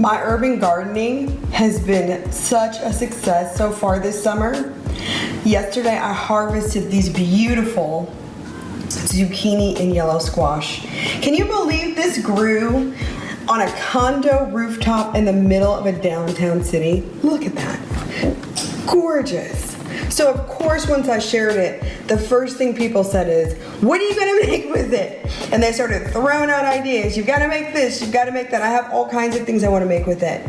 My urban gardening has been such a success so far this summer. Yesterday I harvested these beautiful zucchini and yellow squash. Can you believe this grew on a condo rooftop in the middle of a downtown city? Look at that. Gorgeous. So of course once I shared it, the first thing people said is, what are you gonna make with it? And they started throwing out ideas. You've gotta make this, you've gotta make that. I have all kinds of things I wanna make with it.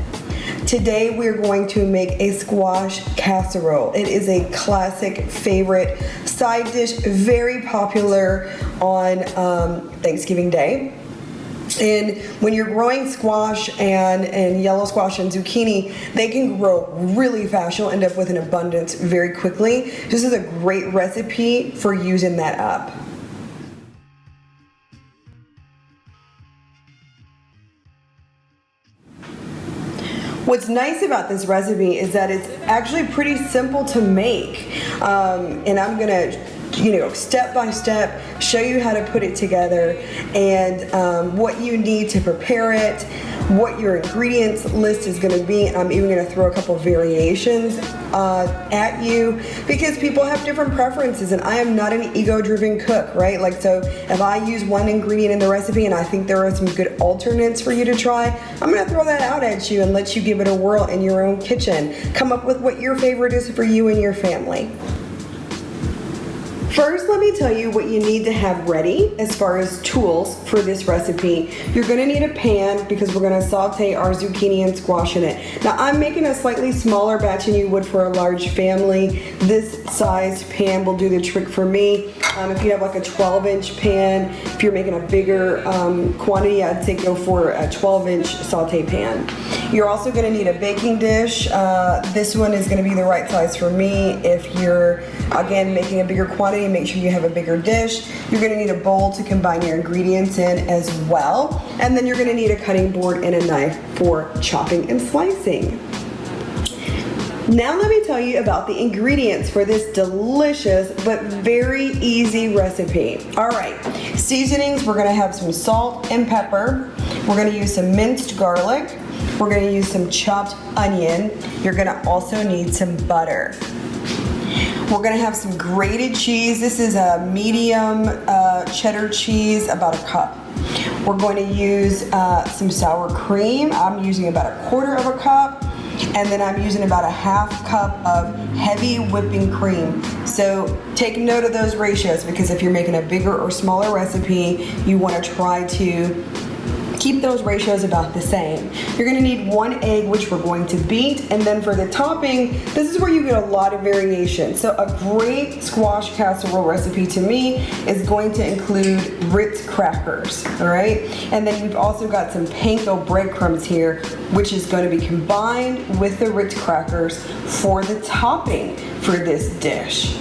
Today we're going to make a squash casserole. It is a classic favorite side dish, very popular on Thanksgiving Day. And when you're growing squash and yellow squash and zucchini, they can grow really fast. You'll end up with an abundance very quickly. This is a great recipe for using that up. What's nice about this recipe is that it's actually pretty simple to make. And I'm gonna step by step show you how to put it together and what you need to prepare it, what your ingredients list is going to be. I'm even going to throw a couple variations at you because people have different preferences and I am not an ego-driven cook, right? Like, so if I use one ingredient in the recipe and I think there are some good alternates for you to try, I'm going to throw that out at you and let you give it a whirl in your own kitchen. Come up with what your favorite is for you and your family. First, let me tell you what you need to have ready as far as tools for this recipe. You're gonna need a pan because we're gonna saute our zucchini and squash in it. Now, I'm making a slightly smaller batch than you would for a large family. This size pan will do the trick for me. If you have like a 12-inch pan, if you're making a bigger quantity, I'd say go for a 12-inch saute pan. You're also gonna need a baking dish. This one is gonna be the right size for me. If you're, again, making a bigger quantity, make sure you have a bigger dish. You're gonna need a bowl to combine your ingredients in as well. And then you're gonna need a cutting board and a knife for chopping and slicing. Now let me tell you about the ingredients for this delicious but very easy recipe. All right, seasonings, we're gonna have some salt and pepper. We're gonna use some minced garlic. We're gonna use some chopped onion. You're gonna also need some butter. We're gonna have some grated cheese. This is a medium cheddar cheese, about a cup. We're going to use some sour cream. I'm using about a quarter of a cup. And then I'm using about a half cup of heavy whipping cream. So take note of those ratios because if you're making a bigger or smaller recipe, you wanna try to keep those ratios about the same. You're gonna need 1 egg, which we're going to beat, and then for the topping, this is where you get a lot of variation. So a great squash casserole recipe to me is going to include Ritz crackers, all right? And then we've also got some panko breadcrumbs here, which is gonna be combined with the Ritz crackers for the topping for this dish.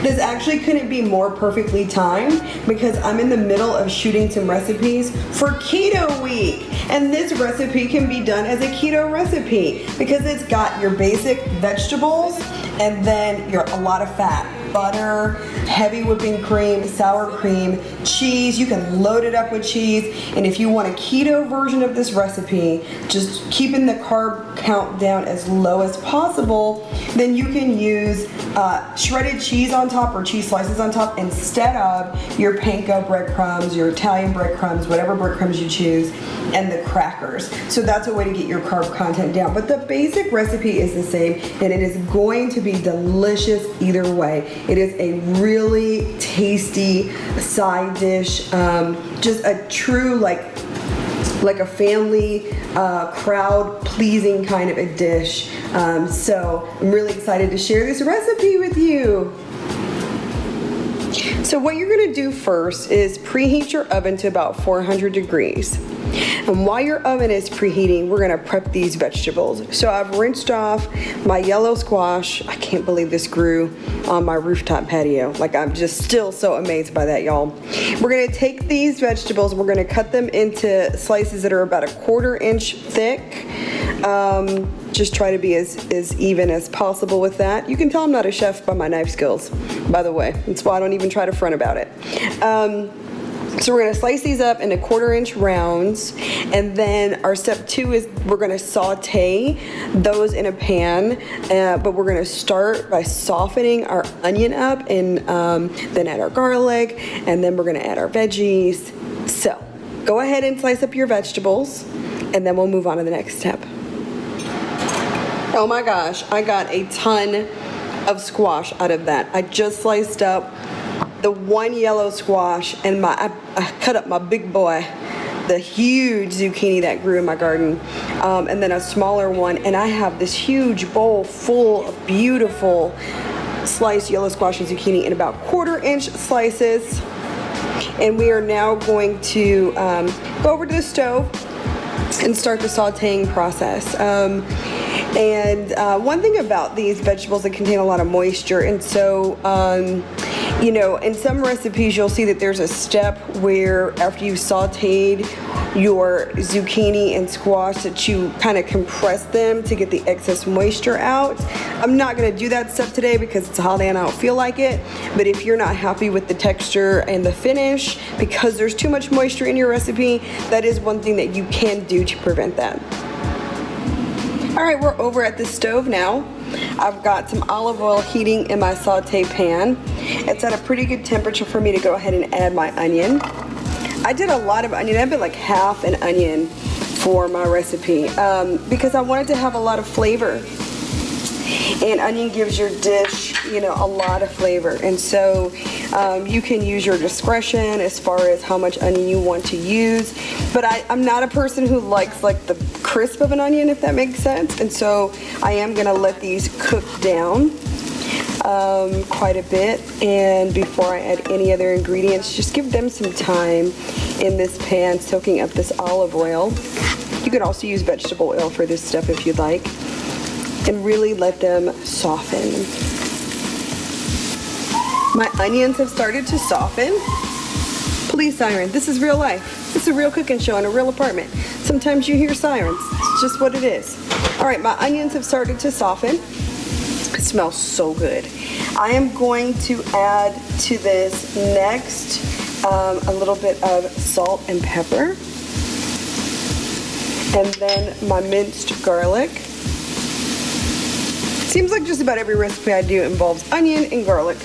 This actually couldn't be more perfectly timed because I'm in the middle of shooting some recipes for Keto Week. And this recipe can be done as a keto recipe because it's got your basic vegetables and then a lot of fat. Butter, heavy whipping cream, sour cream, cheese. You can load it up with cheese. And if you want a keto version of this recipe, just keeping the carb count down as low as possible, then you can use shredded cheese on top or cheese slices on top instead of your panko breadcrumbs, your Italian breadcrumbs, whatever breadcrumbs you choose, and the crackers. So that's a way to get your carb content down. But the basic recipe is the same, and it is going to be delicious either way. It is a really tasty side dish, just a true like a family crowd pleasing kind of a dish. So I'm really excited to share this recipe with you. So what you're gonna do first is preheat your oven to about 400 degrees. And while your oven is preheating, we're gonna prep these vegetables. So I've rinsed off my yellow squash. I can't believe this grew on my rooftop patio. Like, I'm just still so amazed by that, y'all. We're gonna take these vegetables, we're gonna cut them into slices that are about a 1/4 inch thick. Just try to be as even as possible with that. You can tell I'm not a chef by my knife skills, by the way. That's why I don't even try to front about it. So we're gonna slice these up into 1/4-inch rounds, and then our step 2 is we're gonna saute those in a pan, but we're gonna start by softening our onion up, and then add our garlic, and then we're gonna add our veggies. So go ahead and slice up your vegetables, and then we'll move on to the next step. Oh my gosh, I got a ton of squash out of that. I just sliced up the one yellow squash, and I cut up my big boy, the huge zucchini that grew in my garden, and then a smaller one, and I have this huge bowl full of beautiful sliced yellow squash and zucchini in about 1/4-inch slices. And we are now going to go over to the stove and start the sauteing process. One thing about these vegetables, they contain a lot of moisture, and so you know, in some recipes you'll see that there's a step where after you've sauteed your zucchini and squash that you kind of compress them to get the excess moisture out. I'm not going to do that step today because it's a holiday and I don't feel like it, but if you're not happy with the texture and the finish because there's too much moisture in your recipe, that is one thing that you can do to prevent that. All right, we're over at the stove now. I've got some olive oil heating in my saute pan. It's at a pretty good temperature for me to go ahead and add my onion. I did a lot of onion. I did like half an onion for my recipe because I wanted to have a lot of flavor. And onion gives your dish, you know, a lot of flavor. And so you can use your discretion as far as how much onion you want to use. But I'm not a person who likes like the crisp of an onion, if that makes sense. And so I am gonna let these cook down quite a bit. And before I add any other ingredients, just give them some time in this pan soaking up this olive oil. You could also use vegetable oil for this stuff if you'd like. And really let them soften. My onions have started to soften. Police siren, this is real life. This is a real cooking show in a real apartment. Sometimes you hear sirens, it's just what it is. All right, my onions have started to soften. It smells so good. I am going to add to this next a little bit of salt and pepper. And then my minced garlic. Seems like just about every recipe I do involves onion and garlic.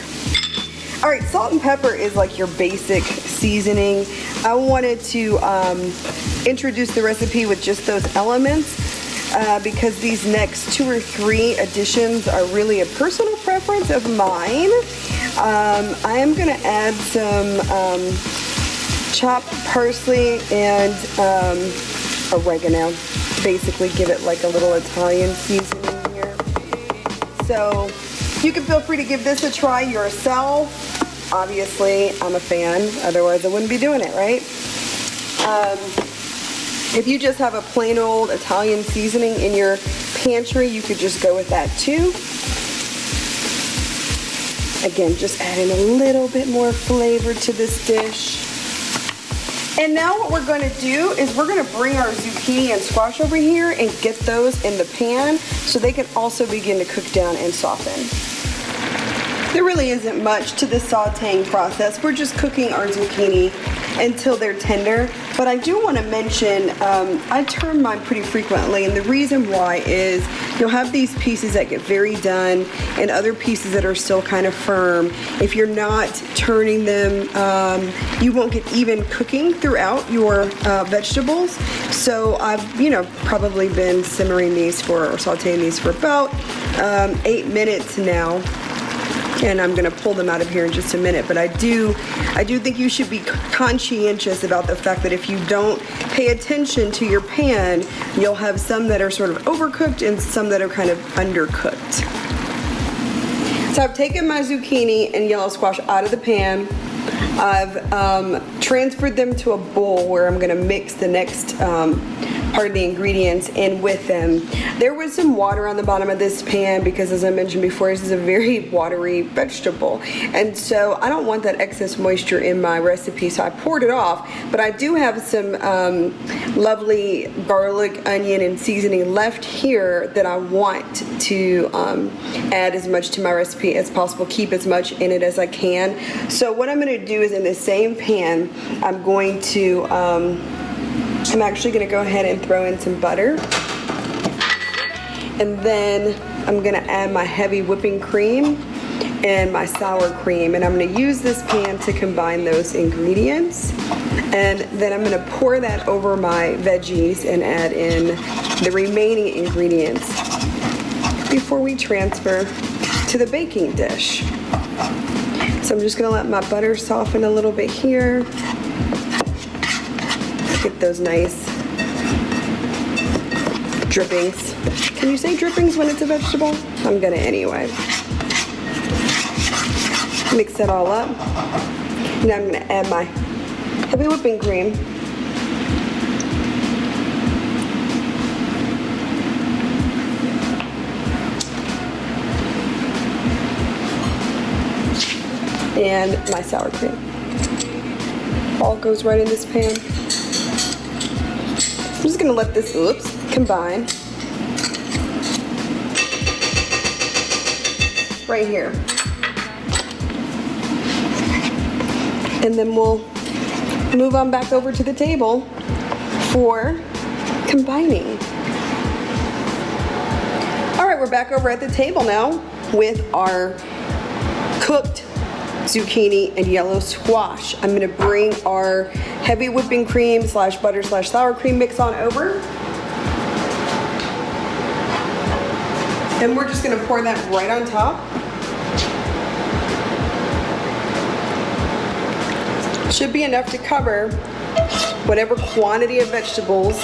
All right, salt and pepper is like your basic seasoning. I wanted to introduce the recipe with just those elements because these next 2 or 3 additions are really a personal preference of mine. I am gonna add some chopped parsley and oregano. Basically give it like a little Italian seasoning. So you can feel free to give this a try yourself. Obviously, I'm a fan, otherwise I wouldn't be doing it, right? If you just have a plain old Italian seasoning in your pantry, you could just go with that too. Again, just adding a little bit more flavor to this dish. And now what we're going to do is we're going to bring our zucchini and squash over here and get those in the pan so they can also begin to cook down and soften. There really isn't much to the sauteing process. We're just cooking our zucchini until they're tender. But I do want to mention, I turn mine pretty frequently, and the reason why is you'll have these pieces that get very done and other pieces that are still kind of firm. If you're not turning them, you won't get even cooking throughout your vegetables. So I've, you know, probably been simmering these for, or sauteing these for about 8 minutes now. And I'm gonna pull them out of here in just a minute, but I do think you should be conscientious about the fact that if you don't pay attention to your pan, you'll have some that are sort of overcooked and some that are kind of undercooked. So I've taken my zucchini and yellow squash out of the pan. I've transferred them to a bowl where I'm gonna mix the next part of the ingredients in with them. There was some water on the bottom of this pan because, as I mentioned before, this is a very watery vegetable, and so I don't want that excess moisture in my recipe, so I poured it off. But I do have some lovely garlic, onion, and seasoning left here that I want to add as much to my recipe as possible, keep as much in it as I can. So what I'm going to do is, in the same pan, I'm actually going to go ahead and throw in some butter, and then I'm going to add my heavy whipping cream and my sour cream, and I'm going to use this pan to combine those ingredients, and then I'm going to pour that over my veggies and add in the remaining ingredients before we transfer to the baking dish. So I'm just going to let my butter soften a little bit here. Get those nice drippings. Can you say drippings when it's a vegetable? I'm gonna anyway. Mix it all up. Now I'm gonna add my heavy whipping cream. And my sour cream. All goes right in this pan. I'm just gonna let this, combine. Right here. And then we'll move on back over to the table for combining. All right, we're back over at the table now with our cooked zucchini and yellow squash. I'm gonna bring our heavy whipping cream / butter / sour cream mix on over. And we're just gonna pour that right on top. Should be enough to cover whatever quantity of vegetables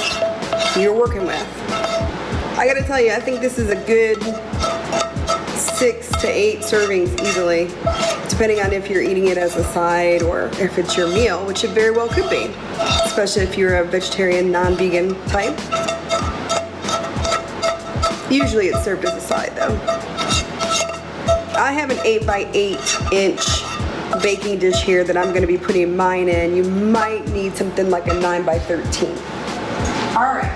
you're working with. I gotta tell you, I think this is a good 6 to 8 servings easily, depending on if you're eating it as a side or if it's your meal, which it very well could be, especially if you're a vegetarian, non-vegan type. Usually it's served as a side though. I have an 8 by 8 inch baking dish here that I'm going to be putting mine in. You might need something like a 9 by 13. All right.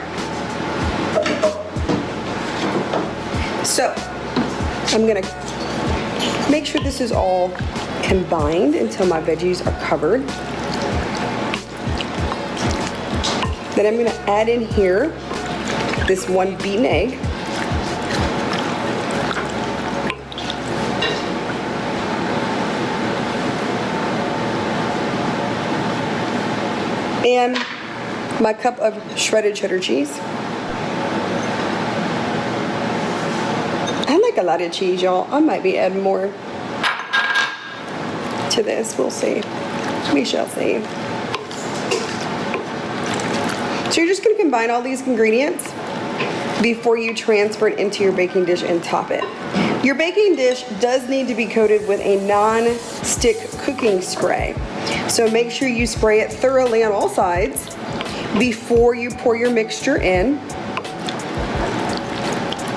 So I'm going to make sure this is all combined until my veggies are covered. Then I'm going to add in here this 1 beaten egg. And my cup of shredded cheddar cheese. I like a lot of cheese, y'all. I might be adding more to this. We'll see. We shall see. So you're just going to combine all these ingredients before you transfer it into your baking dish and top it. Your baking dish does need to be coated with a non-stick cooking spray. So make sure you spray it thoroughly on all sides before you pour your mixture in.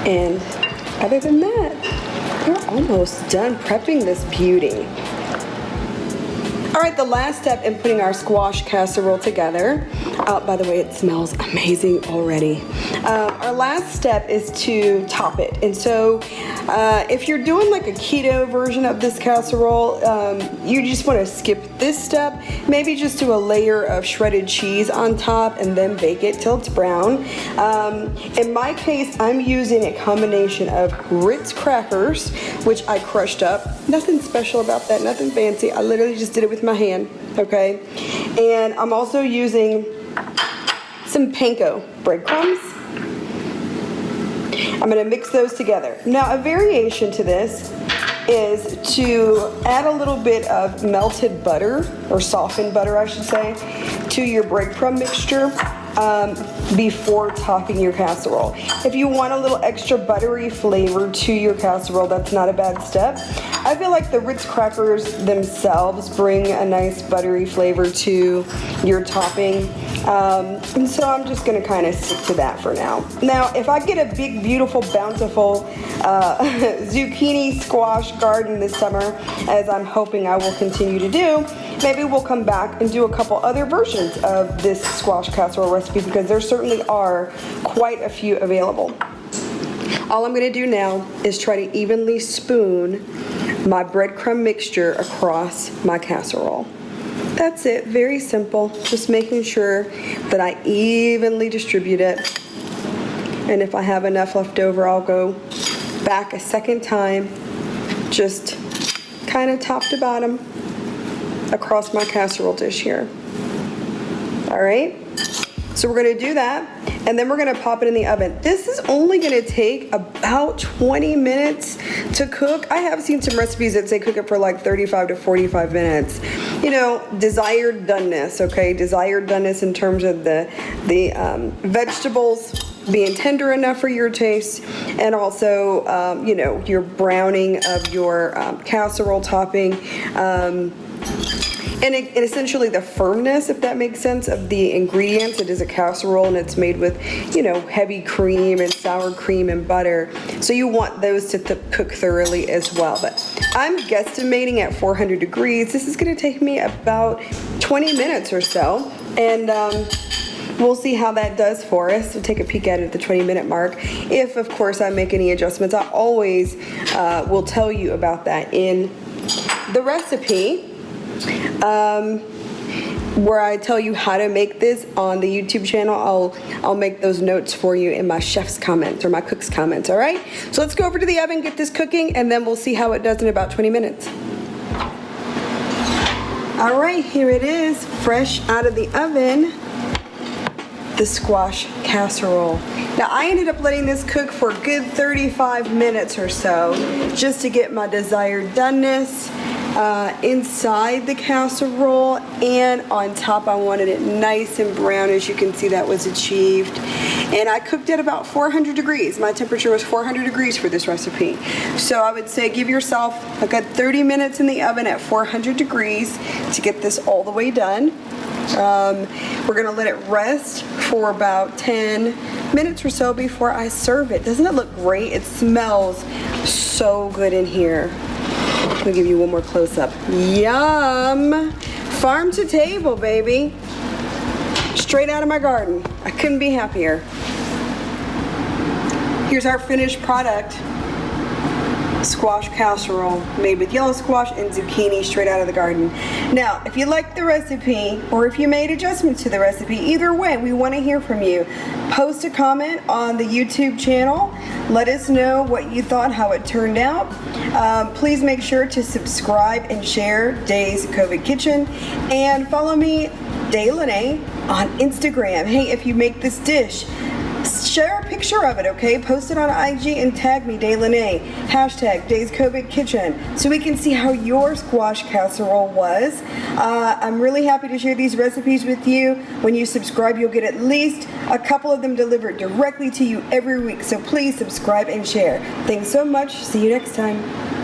And other than that, you're almost done prepping this beauty. All right, the last step in putting our squash casserole together, by the way, it smells amazing already. Our last step is to top it. And so if you're doing like a keto version of this casserole, you just want to skip this step. Maybe just do a layer of shredded cheese on top and then bake it till it's brown. In my case, I'm using a combination of Ritz crackers, which I crushed up. Nothing special about that, nothing fancy. I literally just did it with my hand, okay? And I'm also using some panko breadcrumbs. I'm gonna mix those together. Now, a variation to this is to add a little bit of melted butter, or softened butter, I should say, to your breadcrumb mixture. before topping your casserole. If you want a little extra buttery flavor to your casserole, that's not a bad step. I feel like the Ritz crackers themselves bring a nice buttery flavor to your topping. And so I'm just gonna kind of stick to that for now. Now, if I get a big, beautiful, bountiful zucchini squash garden this summer, as I'm hoping I will continue to do, maybe we'll come back and do a couple other versions of this squash casserole recipe, because there certainly are quite a few available. All I'm gonna do now is try to evenly spoon my breadcrumb mixture across my casserole. That's it, very simple. Just making sure that I evenly distribute it. And if I have enough left over, I'll go back a second time, just kind of top to bottom across my casserole dish here. All right, so we're gonna do that, and then we're gonna pop it in the oven. This is only gonna take about 20 minutes to cook. I have seen some recipes that say cook it for like 35 to 45 minutes. You know, desired doneness, okay? Desired doneness in terms of the vegetables being tender enough for your taste, and also, you know, your browning of your casserole topping. And essentially the firmness, if that makes sense, of the ingredients. It is a casserole and it's made with, you know, heavy cream and sour cream and butter. So you want those to cook thoroughly as well. But I'm guesstimating at 400 degrees. This is gonna take me about 20 minutes or so. And we'll see how that does for us. We'll take a peek at it at the 20-minute mark. If, of course, I make any adjustments, I always will tell you about that in the recipe. Where I tell you how to make this on the YouTube channel. I'll make those notes for you in my chef's comments or my cook's comments, all right? So let's go over to the oven, get this cooking, and then we'll see how it does in about 20 minutes. All right, here it is, fresh out of the oven, the squash casserole. Now, I ended up letting this cook for a good 35 minutes or so, just to get my desired doneness inside the casserole, and on top I wanted it nice and brown. As you can see, that was achieved. And I cooked at about 400 degrees. My temperature was 400 degrees for this recipe. So I would say give yourself a good 30 minutes in the oven at 400 degrees to get this all the way done. We're gonna let it rest for about 10 minutes or so before I serve it. Doesn't it look great? It smells so good in here. Let me give you one more close-up. Yum! Farm to table, baby. Straight out of my garden. I couldn't be happier. Here's our finished product. Squash casserole made with yellow squash and zucchini straight out of the garden. Now, if you like the recipe or if you made adjustments to the recipe, either way, we want to hear from you. Post a comment on the YouTube channel. Let us know what you thought, how it turned out. Please make sure to subscribe and share Days COVID Kitchen, and follow me, Day Lene, on Instagram. Hey, if you make this dish, share a picture of it, okay? Post it on IG and tag me, Day Lene, hashtag Days COVID Kitchen, so we can see how your squash casserole was. I'm really happy to share these recipes with you. When you subscribe, you'll get at least a couple of them delivered directly to you every week, so please subscribe and share. Thanks so much. See you next time.